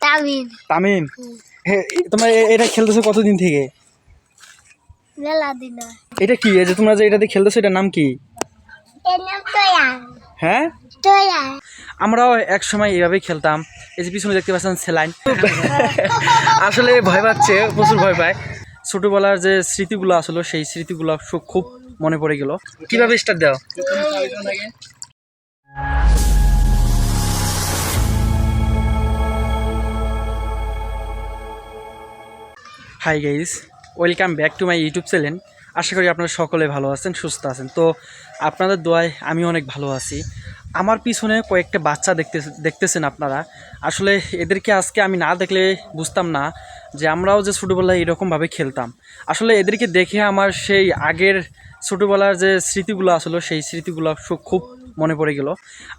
তামিম। তামিম, তোমরা এটা খেলতেছো কতদিন থেকে? মেলা দিন। এটা কি, এই যে তোমরা যে এটাতে খেলতেছো এটার নাম কি? এর নাম তোয়া। হ্যাঁ, তোয়া। আমরাও এক সময় এইভাবেই খেলতাম। এই যে পিছনে দেখতে পাচ্ছেন স্যালাইন। আসলে ভয় পাচ্ছে, প্রচুর ভয় পায়। ছোটবেলার যে স্মৃতিগুলো আসলে সেই স্মৃতিগুলো খুব মনে পড়ে গেল। কিভাবে স্টার্ট দাও? Hi guys, welcome back to my YouTube channel. আশা করি আপনারা সকলে ভালো আছেন, সুস্থ আছেন। তো আপনাদের দোয়ায় আমি অনেক ভালো আছি। আমার পিছনে কয়েকটা বাচ্চা দেখতেছেন আপনারা। আসলে এদেরকে আজকে আমি না দেখলে বুঝতাম না যে আমরাও যে ছোটোবেলায় এরকমভাবে খেলতাম। আসলে এদেরকে দেখে আমার সেই আগের ছোটোবেলার যে স্মৃতিগুলো আসলে সেই স্মৃতিগুলো খুব মনে পড়ে গেল।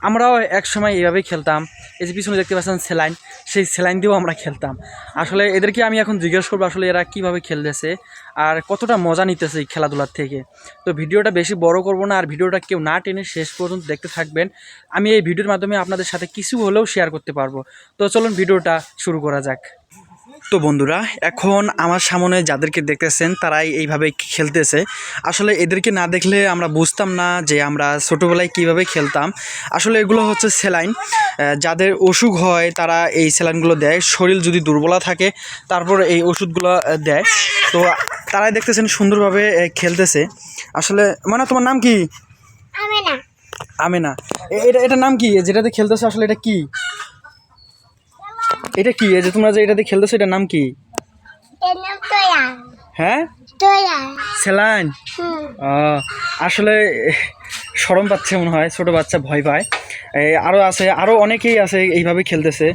আমরাও এক সময় এইভাবেই খেলতাম। এই যে পিছনে দেখতে পাচ্ছেন স্যালাইন, সেই স্যালাইন দিয়েও আমরা খেলতাম। আসলে এদেরকে আমি এখন জিজ্ঞেস করবো আসলে এরা কীভাবে খেলতেছে আর কতটা মজা নিতেছে এই খেলাধুলার থেকে। তো ভিডিওটা বেশি বড় করব না, আর ভিডিওটা কেউ না টেনে শেষ পর্যন্ত দেখতে থাকবেন। আমি এই ভিডিওর মাধ্যমে আপনাদের সাথে কিছু হলেও শেয়ার করতে পারবো। তো চলুন ভিডিওটা শুরু করা যাক। তো বন্ধুরা, এখন আমার সামনে যাদেরকে দেখতেছেন তারাই এইভাবে খেলতেছে। আসলে এদেরকে না দেখলে আমরা বুঝতাম না যে আমরা ছোটোবেলায় কিভাবে খেলতাম। আসলে এগুলো হচ্ছে স্যালাইন। যাদের অসুখ হয় তারা এই স্যালাইনগুলো দেয়, শরীর যদি দুর্বলা থাকে তারপর এই ওষুধগুলো দেয়। তো তারাই দেখতেছেন সুন্দরভাবে খেলতেছে। আসলে মানে তোমার নাম কি? আমেনা। আমেনা, এটার নাম কি যেটাতে খেলতেছে? আসলে এটা কি, এটা কি এই যে তোমরা যে এটাতে খেলতেছো এটার নাম কি? এর নাম তোয়া। হ্যাঁ, তোয়া। স্যালাইন। আসলে শরম পাচ্ছে মনে হয়, ছোটো বাচ্চা ভয় পায়। আরও আছে, আরও অনেকেই আছে এইভাবে খেলতেছে।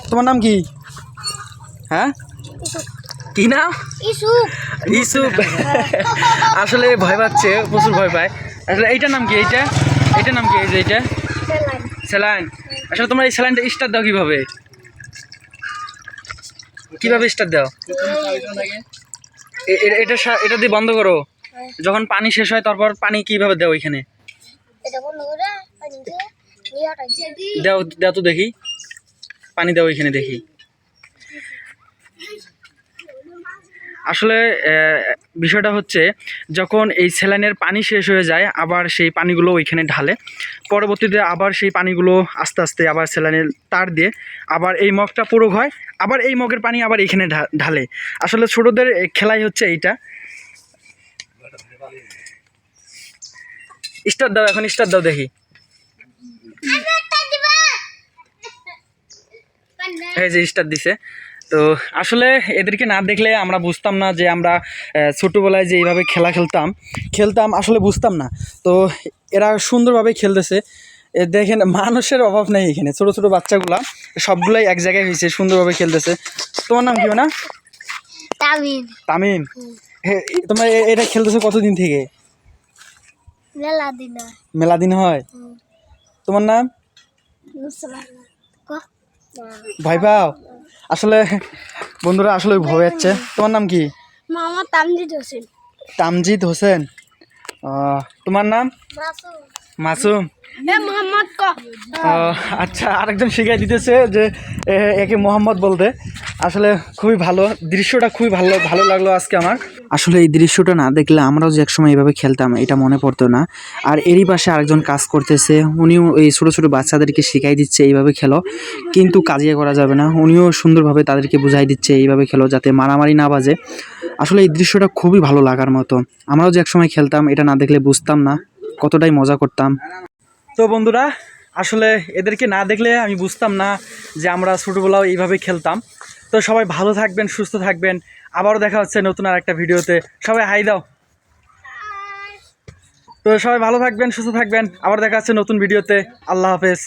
তোমার নাম কি? হ্যাঁ, কি নাম? ইসুপ। ইসুপ। আসলে ভয় পাচ্ছে, প্রচুর ভয় পায়। আসলে এইটার নাম কি? এইটার নাম কি? এই যে এইটা স্যালাইন। আসলে তোমরা এই স্যালাইনটা স্টার্ট দাও কীভাবে? কীভাবে স্টার্ট দাও? এটা দিয়ে বন্ধ করো। যখন পানি শেষ হয় তারপর পানি কিভাবে দাও? এখানে দাও, দাও তো দেখি, পানি দাও এখানে দেখি। আসলে বিষয়টা হচ্ছে যখন এই স্যালাইনের পানি শেষ হয়ে যায় আবার সেই পানিগুলো ওইখানে ঢালে। পরবর্তীতে আবার সেই পানিগুলো আস্তে আস্তে আবার স্যালাইনের তার দিয়ে আবার এই মগটা পুরো হয়, আবার এই মগের পানি আবার এইখানে ঢালে। আসলে ছোটোদের খেলাই হচ্ছে এইটা। স্টার্ট দাও, এখন স্টার্ট দাও দেখি। এই যে স্টার্ট দিছে। তো আসলে এদেরকে না দেখলে আমরা বুঝতাম না যে আমরা ছোটোবেলায় যে এইভাবে খেলতাম আসলে বুঝতাম না। তো এরা সুন্দরভাবে খেলতেছে। দেখেন, মানুষের অভাব নেই এখানে। ছোটো ছোটো বাচ্চাগুলা সবগুলাই এক জায়গায় হয়েছে, সুন্দরভাবে খেলতেছে। তোমার নাম কি না? তামিম। তামিম, তোমরা এটা খেলতেছো কতদিন থেকে? মেলা দিন। মেলা দিন হয়। তোমার নাম? ভয় পাও? আসলে বন্ধুরা আসলে ভয় যাচ্ছে। তোমার নাম কি? মোহাম্মদ তামজিদ হোসেন। তামজিদ হোসেন। তোমার নাম? মাসুম। মোহাম্মদ আচ্ছা, আরেকজন শিখাই দিতেছে যে একে মোহাম্মদ বলতে। আসলে খুবই ভালো দৃশ্যটা, খুবই ভালো লাগলো আজকে আমার। আসলে এই দৃশ্যটা না দেখলে আমরাও যে একসময় এইভাবে খেলতাম এটা মনে পড়তো না। আর এরই পাশে আরেকজন কাজ করতেছে, উনিও এই ছোটো ছোটো বাচ্চাদেরকে শিখাই দিচ্ছে এইভাবে খেলো, কিন্তু কাজিয়া করা যাবে না। উনিও সুন্দরভাবে তাদেরকে বুঝাই দিচ্ছে এইভাবে খেলো যাতে মারামারি না বাজে। আসলে এই দৃশ্যটা খুবই ভালো লাগার মতো। আমরাও যে একসময় খেলতাম এটা না দেখলে বুঝতাম না কতটাই মজা করতাম। তো বন্ধুরা, আসলে এদেরকে না দেখলে আমি বুঝতাম না যে আমরা ছোটোবেলাও এইভাবে খেলতাম। তো সবাই ভালো থাকবেন, সুস্থ থাকবেন। আবারও দেখা হচ্ছে নতুন আর একটা ভিডিওতে। সবাই হাই দাও। তো সবাই ভালো থাকবেন, সুস্থ থাকবেন। আবার দেখা হচ্ছে নতুন ভিডিওতে। আল্লাহ হাফেজ।